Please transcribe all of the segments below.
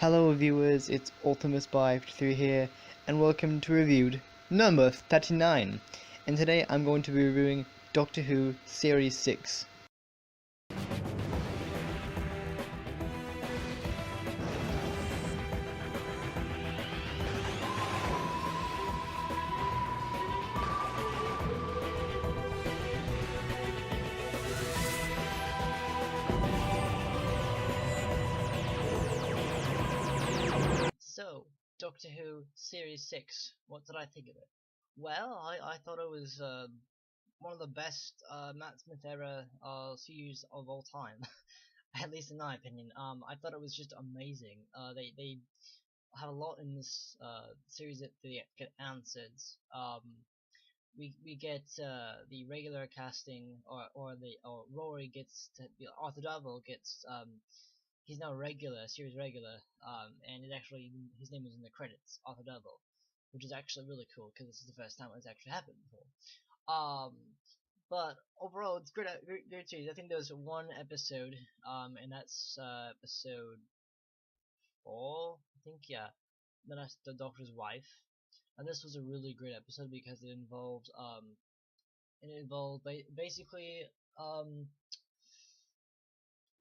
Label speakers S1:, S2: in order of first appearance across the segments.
S1: Hello viewers, it's Ultimus by 53 here, and welcome to Reviewed number 39. And today I'm going to be reviewing Doctor Who Series 6. So, Doctor Who Series 6, what did I think of it? Well, I thought it was one of the best Matt Smith era series of all time, at least in my opinion. I thought it was just amazing. They have a lot in this series that they get answered. We get the regular casting, or Rory gets to, Arthur Darvill gets he's now a regular, series regular, and his name is in the credits, Arthur Darvill, which is actually really cool because this is the first time it's actually happened before. Um, but overall, it's great series. I think there was one episode, and that's episode 4, I think, yeah. Then that's the Doctor's wife, and this was a really great episode because it involved basically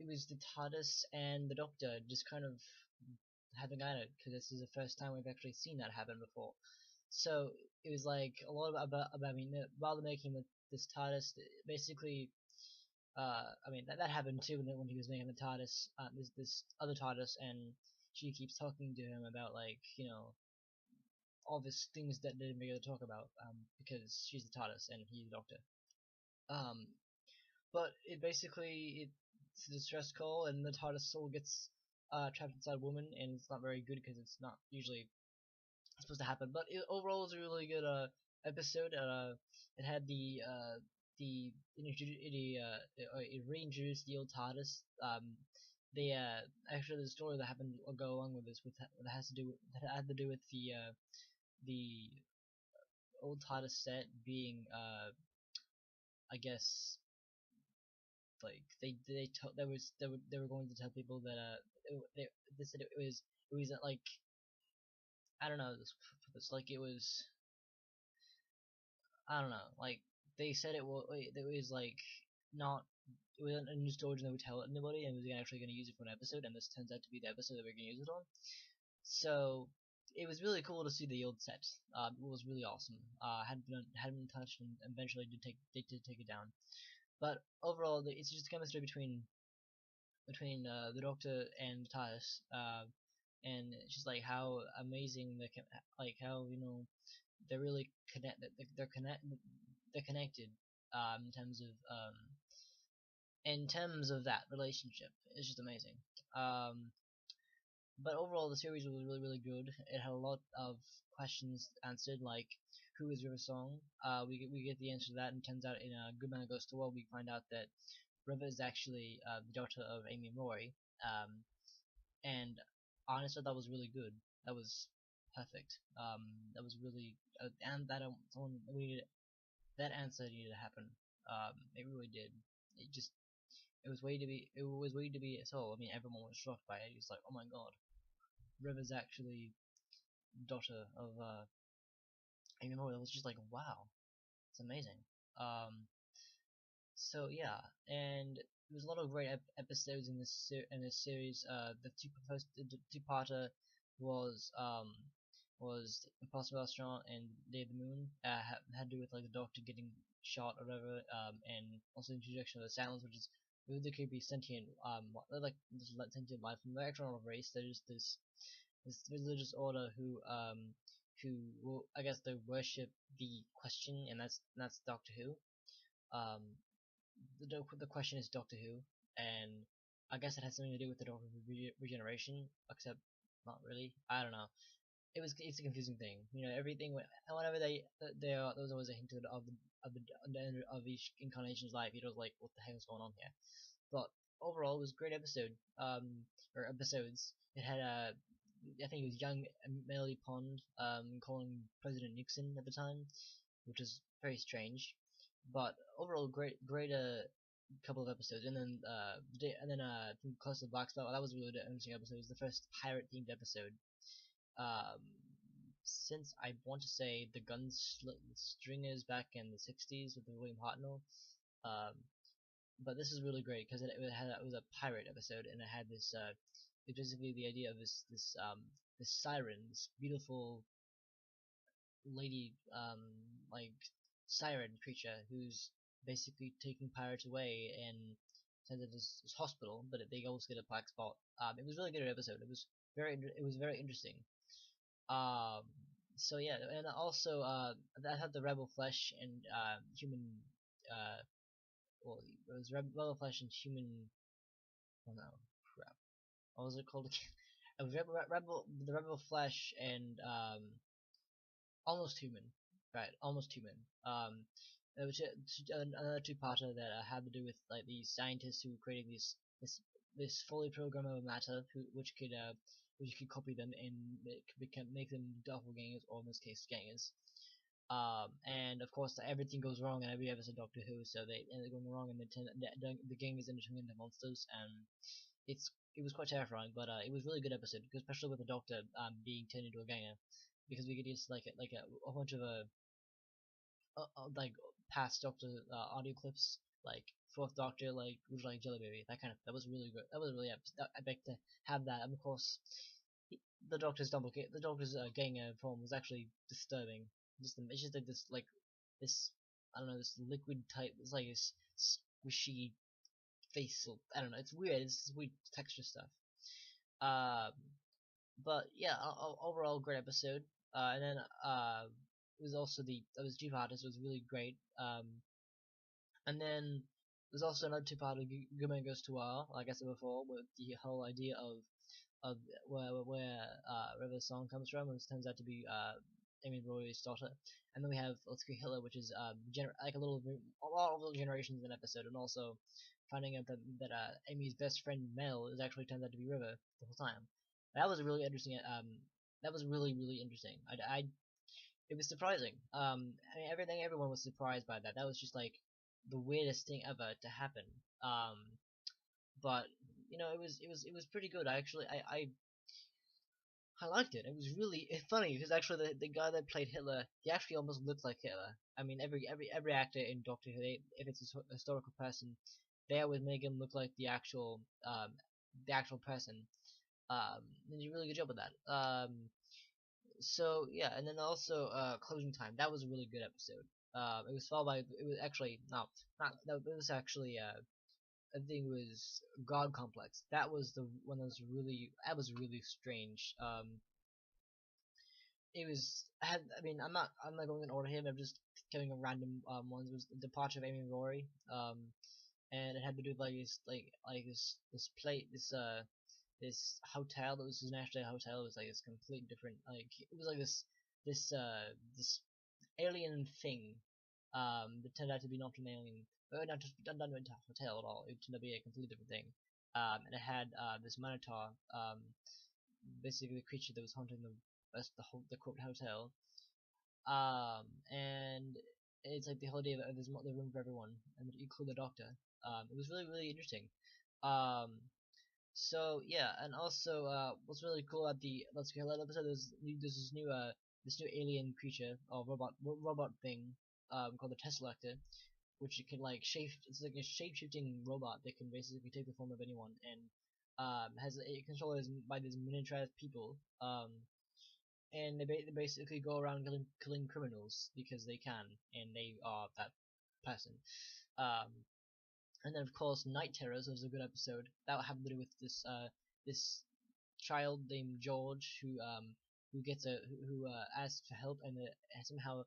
S1: it was the TARDIS and the Doctor just kind of having at it because this is the first time we've actually seen that happen before. So it was like a lot about I mean, rather making this TARDIS basically. I mean that happened too when he was making the TARDIS, this other TARDIS, and she keeps talking to him about, like, all these things that they didn't really talk about, because she's the TARDIS and he's the Doctor. Um, but it's a distress call, and the TARDIS soul gets trapped inside a woman, and it's not very good because it's not usually supposed to happen. But overall, it's a really good episode. It had it reintroduced the old TARDIS. The actually the story that happened will go along with this, that had to do with the old TARDIS set being I guess, like, they were going to tell people that they said it was like, I don't know, this like it was, I don't know, like, they said it was like not, it wasn't a new story and they would tell anybody, and was actually going to use it for an episode, and this turns out to be the episode that we're going to use it on. So it was really cool to see the old set. It was really awesome. Hadn't been touched, and eventually did take it down. But overall, it's just a chemistry between the Doctor and TARDIS, and it's just like how amazing like how, they're really they're connected, in terms of that relationship. It's just amazing. Um, but overall, the series was really, really good. It had a lot of questions answered, like, who is River Song? We get the answer to that, and turns out in Good Man Goes to War, we find out that River is actually the daughter of Amy and Rory. And honestly, that was really good. That was perfect. That was really, and that someone we needed, that answer needed to happen. It really did. It just, it was waiting to be so. I mean, everyone was shocked by it. It's like, oh my god, River's actually daughter of Amy Moore. That was just like, wow, it's amazing. Um, so yeah, and there was a lot of great episodes in this series. The two-parter was Impossible Restaurant and Day of the Moon. Had to do with, like, the Doctor getting shot or whatever, and also the introduction of the Silence, which is really creepy sentient, they're like this sentient life from the actual race. They're just this religious order who I guess they worship the Question, and that's Doctor Who. Um, the Question is Doctor Who, and I guess it has something to do with the Doctor regeneration, except not really. I don't know. It's a confusing thing. Everything whenever there was always a hint of the end of each incarnation's life. It was like, what the heck is going on here? But overall, it was a great episode. Or episodes. It had I think it was young Melody Pond calling President Nixon at the time, which was very strange. But overall, couple of episodes, and then Close to the Black Spot. That was a really interesting episode. It was the first pirate themed episode. Um, since I want to say the Gunstringers back in the 60s with the William Hartnell. Um, but this is really great because it was a pirate episode, and it had this it's basically the idea of this siren, this beautiful lady like siren creature who's basically taking pirates away and sends it to this hospital, but they always get a black spot. It was a really good episode. It was very interesting. Um, so yeah, and also that had the Rebel Flesh and human uh well, it was Rebel Flesh and human. Oh no, crap. What was it called again? It was the Rebel Flesh and Almost Human, right? Almost Human. There was another two-parter that had to do with like these scientists who were creating this fully programmable matter which could copy them and make them doppelgangers, or in this case gangers. And of course everything goes wrong in every episode of Doctor Who, so they end up going wrong and the gangers end up turning into monsters, and it was quite terrifying, but it was a really good episode, especially with the Doctor being turned into a ganger, because we could use a bunch of like past Doctor audio clips, like Fourth Doctor, like Would You Like Jelly Baby, that kind of. That was really good. That was really epic to have that. And of course, the Doctor's ganger form was actually disturbing. It's just like this I don't know, this liquid type. It's like this squishy face. I don't know. It's weird. It's weird texture stuff. Um, but yeah, overall great episode. And then it was also that was two-parter, so it was really great. And then there's also another two-parter, Good Man Goes to War, like I said before, with the whole idea of where River Song comes from, which turns out to be Amy Roy's daughter. And then we have Let's Go Hitler, which is like a lot of little generations in an episode, and also finding out that Amy's best friend Mel is actually turns out to be River the whole time. That was a really interesting. That was really interesting. It was surprising. I mean, everyone was surprised by that. That was just like the weirdest thing ever to happen. But it was pretty good. I liked it. It was really funny because actually the guy that played Hitler, he actually almost looked like Hitler. I mean, every actor in Doctor Who, if it's a historical person, they always make him look like the actual person. And he did a really good job with that. So yeah, and then also Closing Time. That was a really good episode. It was followed by it was actually no, not no, it was actually I think it was God Complex. That was the one that was really strange. It was I mean I'm not going in order here. I'm just giving a random ones. It was the departure of Amy and Rory. And it had to do with like this plate this hotel that was his national hotel. It was like this complete different it was like this alien thing that turned out to be not an alien, not just done into a hotel at all. It turned out to be a completely different thing. And it had this minotaur, basically the creature that was haunting the corporate hotel. And it's like the whole idea of there's the room for everyone, and include the doctor. It was really interesting. Um, so yeah, and also what's really cool about the Let's Go Let episode is there's this new alien creature or robot thing called the Tesselector, which you can like shape. It's like a shape shifting robot that can basically take the form of anyone and has a controlled by these miniaturized people. And they basically go around killing criminals because they can and they are that person. Um, and then of course Night Terrors was a good episode that had to do with this child named George who gets asks for help and somehow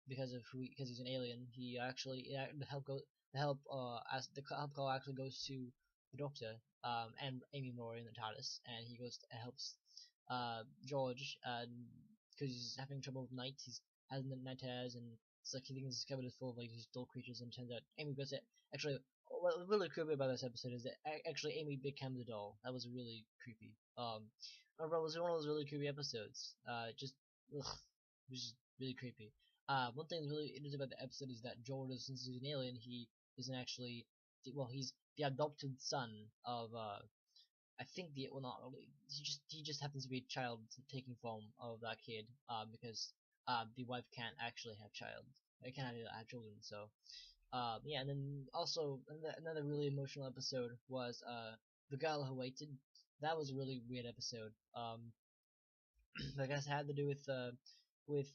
S1: because he's an alien he actually the help as the help call actually goes to the Doctor and Amy Rory in the TARDIS, and he goes and helps George because he's having trouble with night. He's has night terrors and it's like he thinks his cupboard is full of like these dull creatures, and turns out Amy goes it actually what really creepy about this episode is that actually Amy becomes a doll. That was really creepy. Overall, it was one of those really creepy episodes. Just ugh, it was just really creepy. One thing that's really interesting about the episode is that Jordan, since he's an alien, he isn't actually well, he's the adopted son of I think the well not really he just happens to be a child taking form of that kid because the wife can't actually have child. They can't have children, so yeah, and then also another really emotional episode was The Girl Who Waited. That was a really weird episode. I guess it had to do with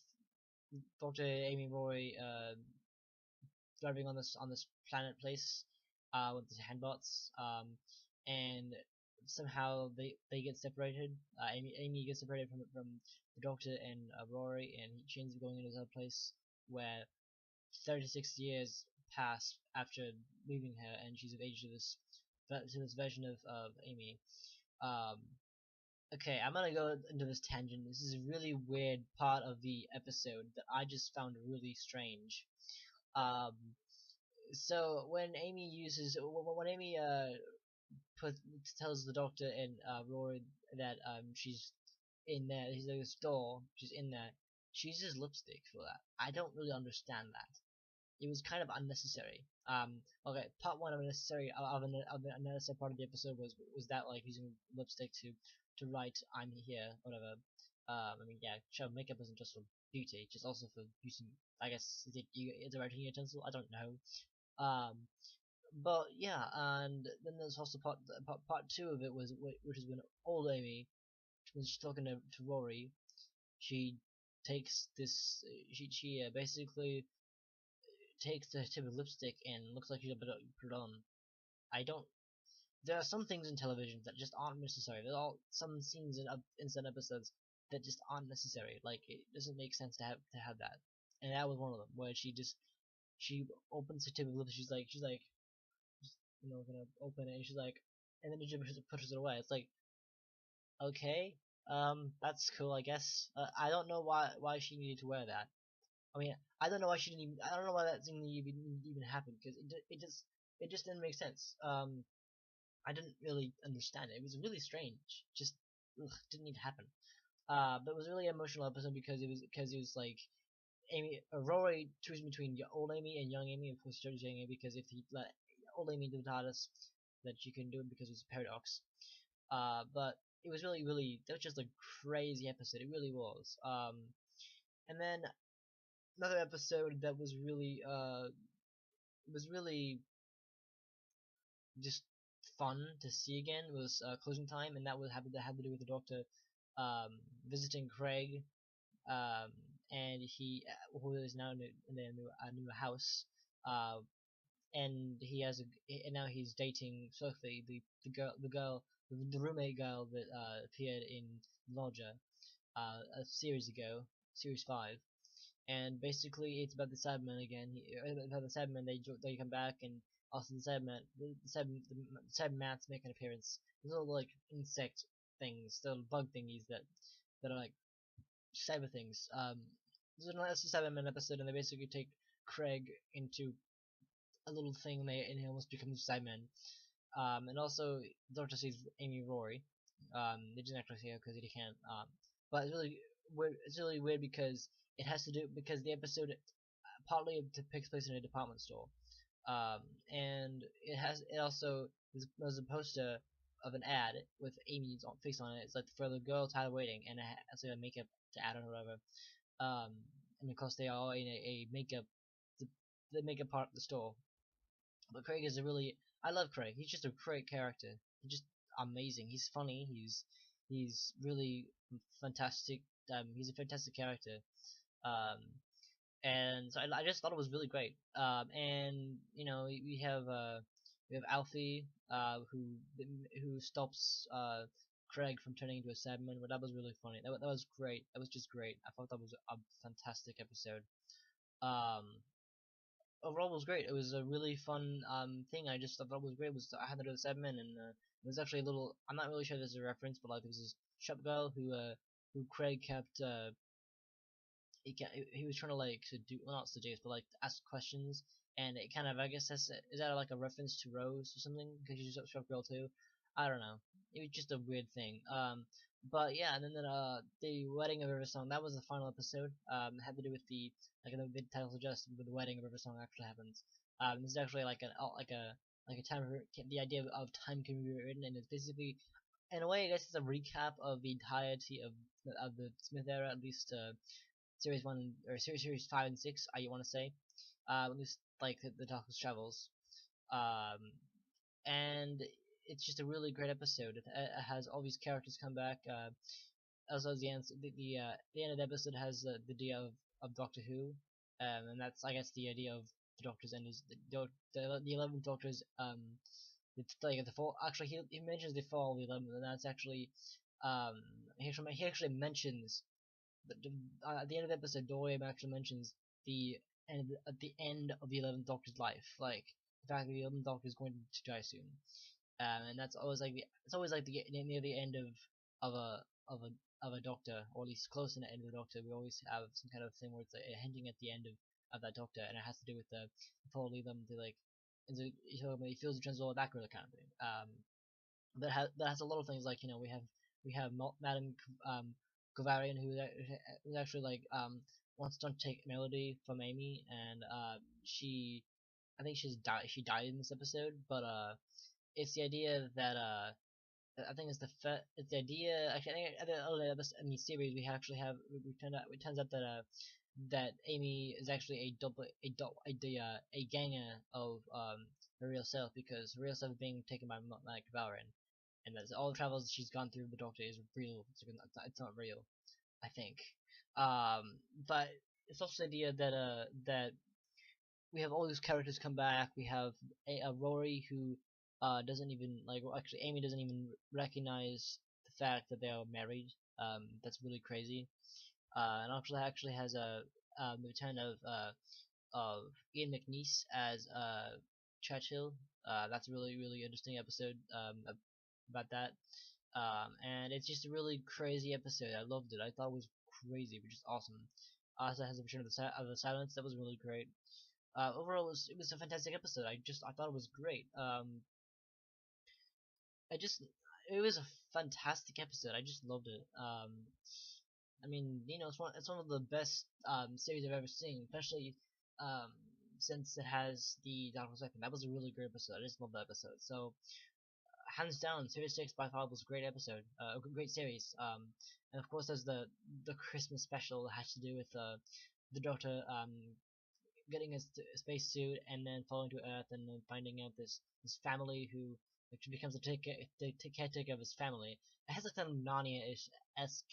S1: Dr. Amy Roy driving on this planet place with the handbots and somehow they get separated. Amy gets separated from the Doctor and Rory, and she ends up going into another place where 36 years pass after leaving her, and she's of age to this version of Amy. Um, okay, I'm gonna go into this tangent. This is a really weird part of the episode that I just found really strange. Um, so when Amy put tells the Doctor and Rory that she's in there, he's like a store, she's in there. She uses lipstick for that. I don't really understand that. It was kind of unnecessary. Okay, part one of unnecessary of the unnecessary part of the episode was that like using lipstick to write "I'm here," whatever. I mean, yeah, sure, makeup isn't just for beauty, it's also for using. I guess it's a writing utensil. I don't know. But yeah, and then there's also part two of it which is when old Amy, when she's talking to Rory, she takes this. She basically takes the tip of lipstick and looks like she's about to put it on. I don't. There are some things in television that just aren't necessary. There are some scenes in some episodes that just aren't necessary. Like it doesn't make sense to have that. And that was one of them where she opens the tip of lipstick. She's like gonna open it, and she's like, and then she just pushes it away. It's like, okay, that's cool, I guess. I don't know why she needed to wear that. I mean, I don't know why she didn't. I don't know why that thing even happened because it just didn't make sense. I didn't really understand it. It was really strange. Just didn't need to happen. But it was a really emotional episode because it was like Amy, Rory choosing between old Amy and young Amy. Of course, he chose young Amy because if he let old Amy do the TARDIS, that she couldn't do it because it was a paradox. But it was really that was just a crazy episode. It really was. And then another episode that was really just fun to see again was Closing Time, and that had to do with the Doctor visiting Craig, um, and he who is now in a new house, uh, and he has and now he's dating Sophie, the roommate girl that appeared in Lodger a series ago, series 5. And basically it's about the Cybermen again. About the Cybermen, they come back, and also the Cybermats make an appearance. These little like insect things, little bug thingies that are like cyber things. This is a Cybermen episode, and they basically take Craig into a little thing, and he almost becomes Cyberman. And also Doctor sees Amy Rory. They didn't actually see her because he can't. But it's really weird. It's really weird because it has to do because the episode partly takes place in a department store, and it also there's a poster of an ad with Amy's face on it. It's like for the girl tired of waiting, and it has like a makeup to add on or whatever. Um, and of course they are all in a makeup the makeup part of the store. But Craig is a really I love Craig. He's just a great character. He's just amazing. He's funny. He's really fantastic. He's a fantastic character. Um, and so I just thought it was really great. And we have Alfie, who stops Craig from turning into a Cyberman. But that was really funny. That was great. That was just great. I thought that was a fantastic episode. Um, Overall, it was great. It was a really fun thing. I just thought it was great. Was I had to do the Cyberman, and it was actually a little. I'm not really sure if there's a reference, but like there was this shop girl who Craig kept he was trying to like well, not seduce, but like ask questions, and it kind of I guess is that like a reference to Rose or something because she's a shop girl too. I don't know. It was just a weird thing. But yeah, and then the wedding of Riversong, that was the final episode. It had to do with the title suggests with the wedding of Riversong actually happens. This is actually like like a time the idea of time can be rewritten, and it's basically in a way I guess it's a recap of the entirety of the Smith era, at least series 1 or series 5 and 6, I want to say, at least like the Doctor's travels. Um, and it's just a really great episode. It has all these characters come back. Also, the end of the episode has the idea of Doctor Who, and that's I guess the idea of the Doctor's end is the 11th Doctor's it's like the fall. Actually, he mentions the fall of the 11th, and that's actually um he actually mentions at the end of the episode, Dorian actually mentions the end at the end of the 11th Doctor's life, like the fact that the 11th Doctor is going to die soon, and that's always like it's always like near the end of a of a of a Doctor, or at least close to the end of the Doctor. We always have some kind of thing where it's like hinting at the end of that Doctor, and it has to do with the probably them to like. And so he feels the transition that kind of thing. That has a lot of things like we have Madame Gavarian who's actually like wants to take Melody from Amy, and she I think she died in this episode, but it's the idea that I think it's the idea. Actually, I think in the series we actually have it turns out that that Amy is actually a ganger of her real self, because her real self is being taken by Mike Valerian, and that's all the travels she's gone through with the Doctor is real. It's not real, I think. But it's also the idea that that we have all these characters come back. We have a Rory who doesn't even like. Well, actually, Amy doesn't even recognize the fact that they are married. That's really crazy. And actually has a the return of Ian McNeice as Churchill. That's a really interesting episode about that. And it's just a really crazy episode. I loved it. I thought it was crazy, which is awesome. Also has a return of the silence. That was really great. Overall, it was a fantastic episode. I thought it was great. I just it was a fantastic episode. I just loved it. I mean, it's one of the best series I've ever seen, especially um, since it has the Doctor's Weapon. That was a really great episode. I just love that episode. So hands down, Series 6 by far was a great episode, a great series. And of course, there's the Christmas special that has to do with the Doctor getting a spacesuit and then falling to Earth and then finding out this family who actually becomes the caretaker of his family. It has a kind of Narnia-esque.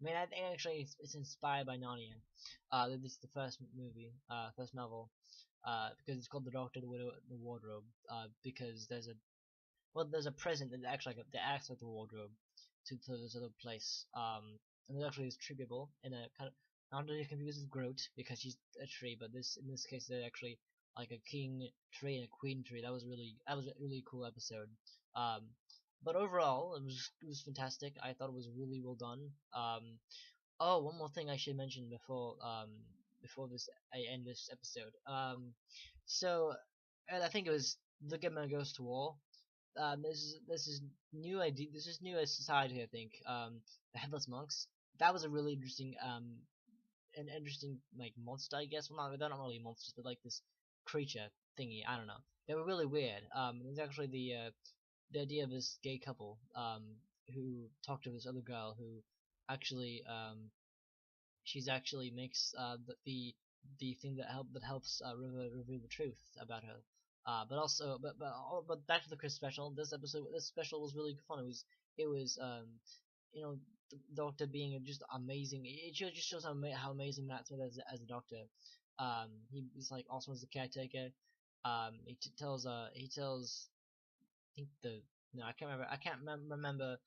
S1: I mean, I think actually it's inspired by Narnia. This is the first movie, first novel, because it's called The Doctor, the Widow, the Wardrobe. Because there's a present that acts like the wardrobe to this other place. And there's actually this tree people in a kind of not really confused with Groot because she's a tree, but in this case they're actually like a king tree and a queen tree. That was a really cool episode. Um, but overall it was fantastic. I thought it was really well done. Oh, one more thing I should mention before I end this episode. So and I think it was The Good Man Goes to War. This is new idea. This is new as society, I think. The Headless Monks. That was a really interesting an interesting like monster, I guess. Well, they're not really monsters, but like this creature thingy. I don't know. They were really weird. There's actually the idea of this gay couple who talked to this other girl who actually she's actually makes the thing that helps River reveal the truth about her. But back to the Chris special. This special was really fun. It was the Doctor being just amazing. It just shows how amazing Matt Smith is as a Doctor. He's like awesome as the caretaker. He tells I think the no I can't remember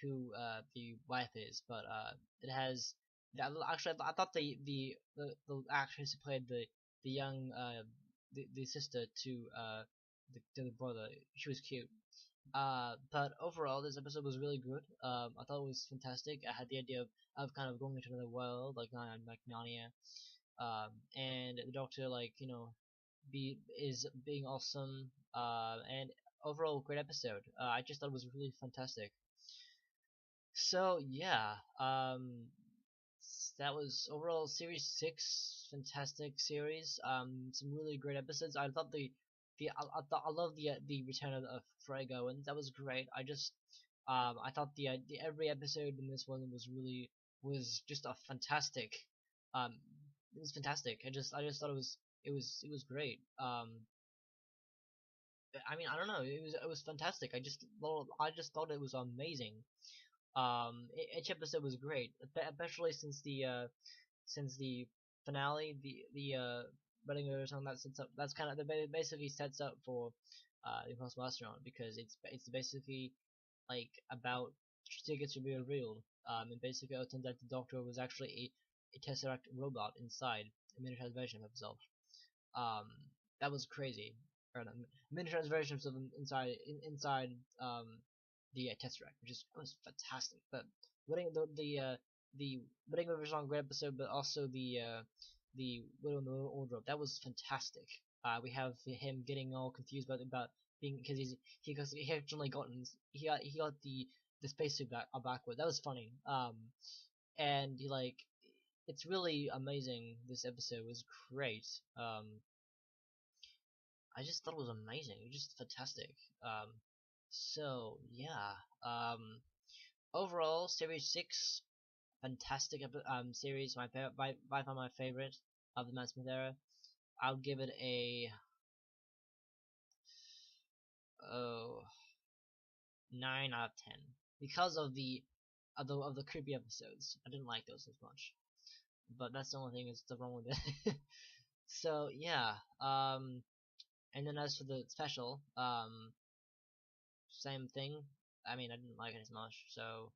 S1: who the wife is, but it has actually I thought the actress who played the young the sister to the brother, she was cute. But overall, this episode was really good. I thought it was fantastic. I had the idea of kind of going into another world, like Narnia, and the Doctor, like is being awesome. And overall, great episode. I just thought it was really fantastic. So yeah, that was overall series 6, fantastic series. Some really great episodes. I thought I love the return of Frego, and that was great. I thought the every episode in this one was just a fantastic. Um, it was fantastic. I just thought it was great. I mean, I don't know. It was fantastic. I just thought it was amazing. Each episode was great, especially since the finale, the Wedding or something that sets up. That's kind of that basically sets up for the Impossible Astronaut, because it's basically like about tickets to be revealed. And basically it turns out the Doctor was actually a Tesseract robot inside a miniaturized version of himself. Um, that was crazy. Or no, miniaturized version of himself inside the Tesseract, which is was fantastic. But winning the Wedding River Song, great episode, but also the Widow and the Wardrobe, that was fantastic. We have him getting all confused about being, because he actually he got the spacesuit backward. That was funny. And he, like, it's really amazing. This episode was great. I just thought it was amazing. It was just fantastic. So yeah. Overall, series 6, fantastic series. By far my favorite of the Matt Smith era. I'll give it a oh 9 out of 10 because of the creepy episodes. I didn't like those as much, but that's the only thing that's wrong with it. So yeah. And then as for the special, same thing. I mean, I didn't like it as much, so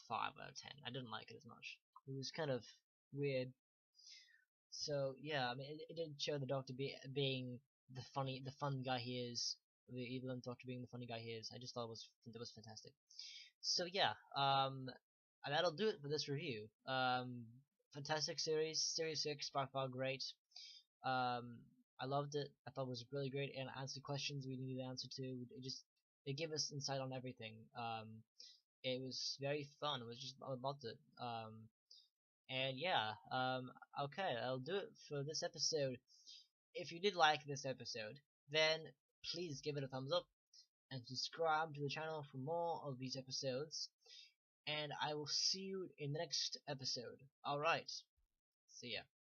S1: 5 out of 10. I didn't like it as much. It was kind of weird. So yeah, I mean, it didn't show the Doctor being the fun guy he is, the evil Doctor being the funny guy he is. I just thought it was fantastic. So yeah, and that'll do it for this review. Fantastic series 6, by far great. I loved it. I thought it was really great, and answered questions we needed an answer to. It gave us insight on everything. It was very fun. It was just I loved it. And yeah, okay, I'll do it for this episode. If you did like this episode, then please give it a thumbs up and subscribe to the channel for more of these episodes. And I will see you in the next episode. Alright, see ya.